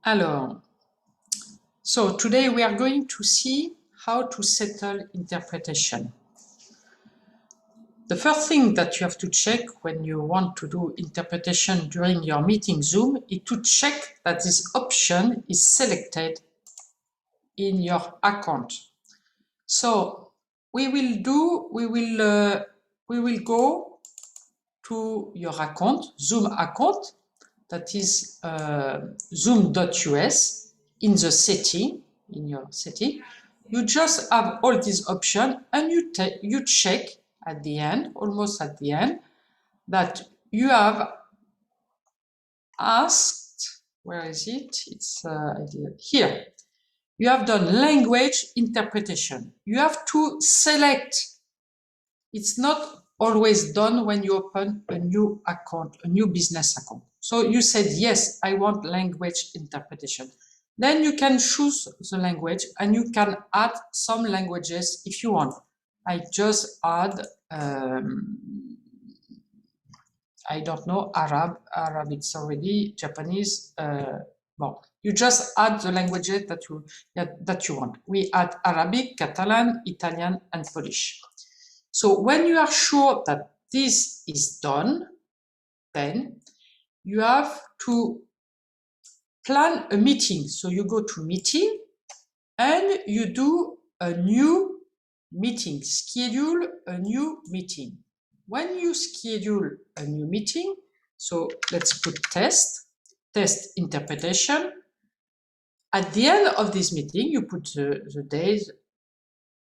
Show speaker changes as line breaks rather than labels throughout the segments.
Alors, so today we are going to see how to settle interpretation. The first thing that you have to check when you want to do interpretation during your meeting Zoom is to check that this option is selected in your account. So we will go to your account, Zoom account, that is zoom.us. in the setting, in your setting. You just have all these options and you check at the end, almost at the end, that you have asked, where is it? It's here. You have done language interpretation. You have to select. It's not always done when you open a new account, a new business account. So you said, yes, I want language interpretation. Then you can choose the language and you can add some languages if you want. I just add, I don't know, Arab it's already, Japanese, well, you just add the languages that you want. We add Arabic, Catalan, Italian, and Polish. So when you are sure that this is done, then you have to plan a meeting. So you go to meeting and you do a new meeting, schedule a new meeting. When you schedule a new meeting, so let's put test interpretation. At the end of this meeting, you put the days.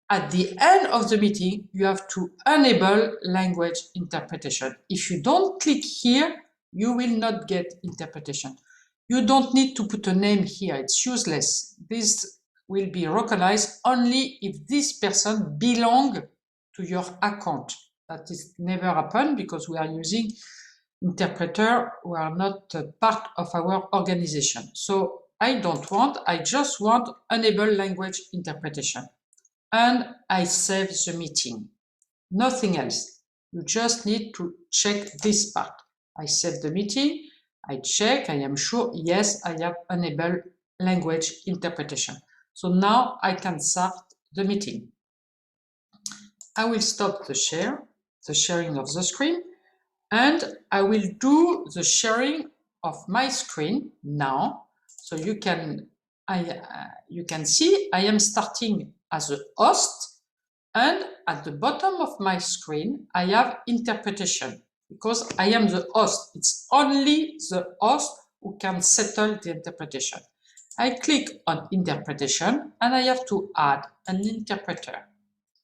At the end of the meeting, you have to enable language interpretation. If you don't click here, you will not get interpretation. You don't need to put a name here, it's useless. This will be recognized only if this person belongs to your account. That is never happened because we are using interpreter who are not part of our organization. So I don't want, I just want enable language interpretation. And I save the meeting. Nothing else. You just need to check this part. I save the meeting, I check, I am sure, yes, I have enabled language interpretation. So now I can start the meeting. I will stop the sharing of the screen, and I will do the sharing of my screen now. So you can see I am starting as a host, and at the bottom of my screen I have interpretation because I am the host. It's only the host who can settle the interpretation. I click on interpretation and I have to add an interpreter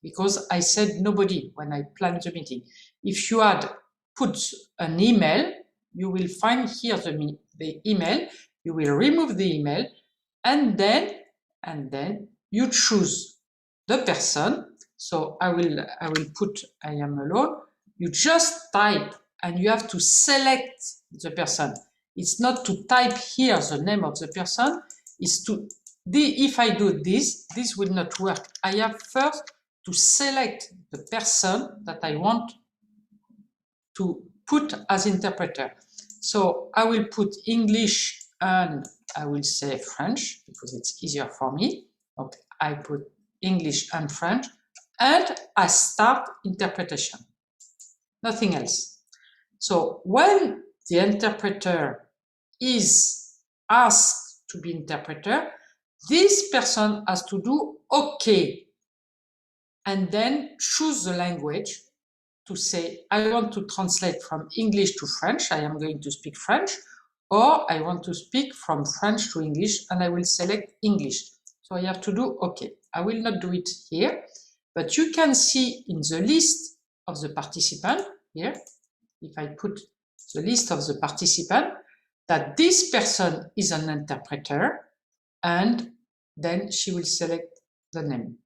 because I said nobody when I planned the meeting. If you had put an email, you will find here the email. You will remove the email and then you choose the person. So I will put I am alone. You just type and you have to select the person. It's not to type here the name of the person. It's to if I do this will not work. I have first to select the person that I want to put as interpreter. So I will put English and I will say French because it's easier for me. Okay, I put English and French and I start interpretation. Nothing else. So when the interpreter is asked to be interpreter, this person has to do OK and then choose the language to say, I want to translate from English to French, I am going to speak French, or I want to speak from French to English and I will select English. So I have to do OK. I will not do it here, but you can see in the list of the participant here, if I put the list of the participant, that this person is an interpreter and then she will select the name.